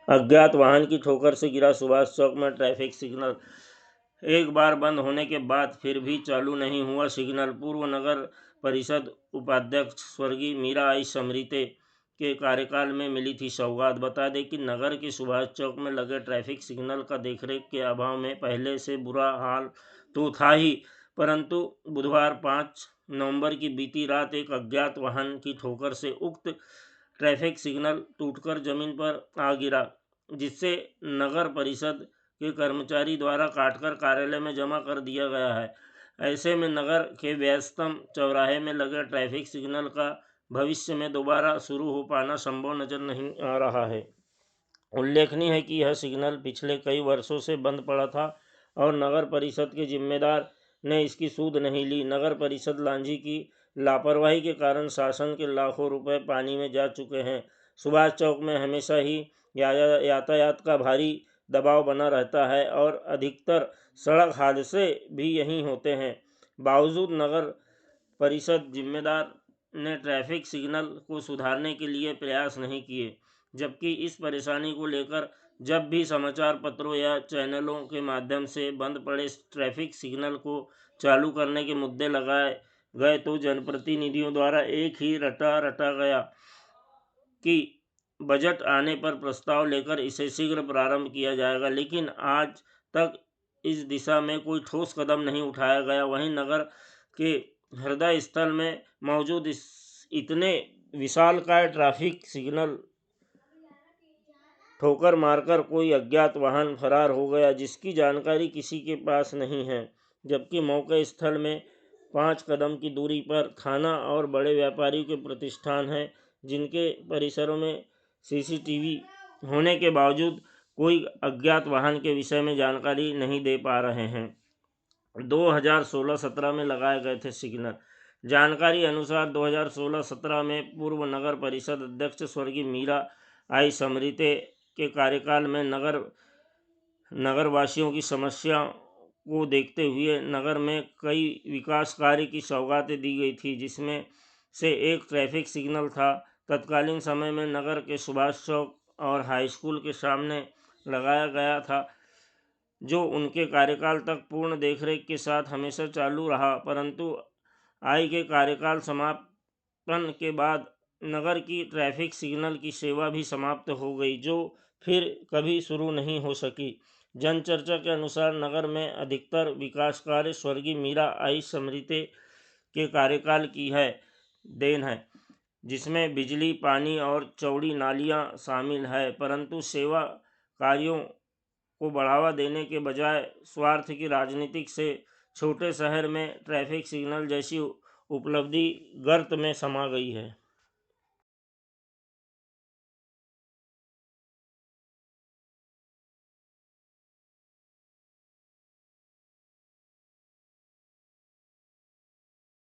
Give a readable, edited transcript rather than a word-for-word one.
अज्ञात वाहन की ठोकर से गिरा सुभाष चौक में ट्रैफिक सिग्नल। एक बार बंद होने के बाद फिर भी चालू नहीं हुआ सिग्नल। पूर्व नगर परिषद उपाध्यक्ष स्वर्गीय मीरा आई समरीते के कार्यकाल में मिली थी सौगात। बता दें कि नगर के सुभाष चौक में लगे ट्रैफिक सिग्नल का देखरेख के अभाव में पहले से बुरा हाल तो था ही, परंतु बुधवार 5 नवंबर की बीती रात एक अज्ञात वाहन की ठोकर से उक्त ट्रैफिक सिग्नल टूटकर जमीन पर आ गिरा, जिससे नगर परिषद के कर्मचारी द्वारा काटकर कार्यालय में जमा कर दिया गया है। ऐसे में नगर के व्यस्तम चौराहे में लगे ट्रैफिक सिग्नल का भविष्य में दोबारा शुरू हो पाना संभव नजर नहीं आ रहा है। उल्लेखनीय है कि यह सिग्नल पिछले कई वर्षों से बंद पड़ा था और नगर परिषद के जिम्मेदार ने इसकी सूद नहीं ली। नगर परिषद लांझी की लापरवाही के कारण शासन के लाखों रुपए पानी में जा चुके हैं। सुभाष चौक में हमेशा ही यातायात का भारी दबाव बना रहता है और अधिकतर सड़क हादसे भी यहीं होते हैं। बावजूद नगर परिषद जिम्मेदार ने ट्रैफिक सिग्नल को सुधारने के लिए प्रयास नहीं किए, जबकि इस परेशानी को लेकर जब भी समाचार पत्रों या चैनलों के माध्यम से बंद पड़े ट्रैफिक सिग्नल को चालू करने के मुद्दे लगाए गए तो जनप्रतिनिधियों द्वारा एक ही रटा गया कि बजट आने पर प्रस्ताव लेकर इसे शीघ्र प्रारंभ किया जाएगा, लेकिन आज तक इस दिशा में कोई ठोस कदम नहीं उठाया गया। वहीं नगर के हृदय स्थल में मौजूद इतने विशालकाय ट्रैफिक सिग्नल ठोकर मारकर कोई अज्ञात वाहन फरार हो गया, जिसकी जानकारी किसी के पास नहीं है, जबकि मौके स्थल में 5 कदम की दूरी पर थाना और बड़े व्यापारियों के प्रतिष्ठान हैं, जिनके परिसरों में सीसीटीवी होने के बावजूद कोई अज्ञात वाहन के विषय में जानकारी नहीं दे पा रहे हैं। 2016-17 में लगाए गए थे सिग्नल। जानकारी अनुसार 2016-17 में पूर्व नगर परिषद अध्यक्ष स्वर्गीय मीरा आई समरीते के कार्यकाल में नगरवासियों की समस्या को देखते हुए नगर में कई विकास कार्य की सौगातें दी गई थी, जिसमें से एक ट्रैफिक सिग्नल था। तत्कालीन समय में नगर के सुभाष चौक और हाई स्कूल के सामने लगाया गया था, जो उनके कार्यकाल तक पूर्ण देखरेख के साथ हमेशा चालू रहा, परंतु आई के कार्यकाल समापन के बाद नगर की ट्रैफिक सिग्नल की सेवा भी समाप्त हो गई, जो फिर कभी शुरू नहीं हो सकी। जनचर्चा के अनुसार नगर में अधिकतर विकास कार्य स्वर्गीय मीरा आई समरीते के कार्यकाल की देन है, जिसमें बिजली, पानी और चौड़ी नालियां शामिल है, परंतु सेवा कार्यों को बढ़ावा देने के बजाय स्वार्थ की राजनीति से छोटे शहर में ट्रैफिक सिग्नल जैसी उपलब्धि गर्त में समा गई है।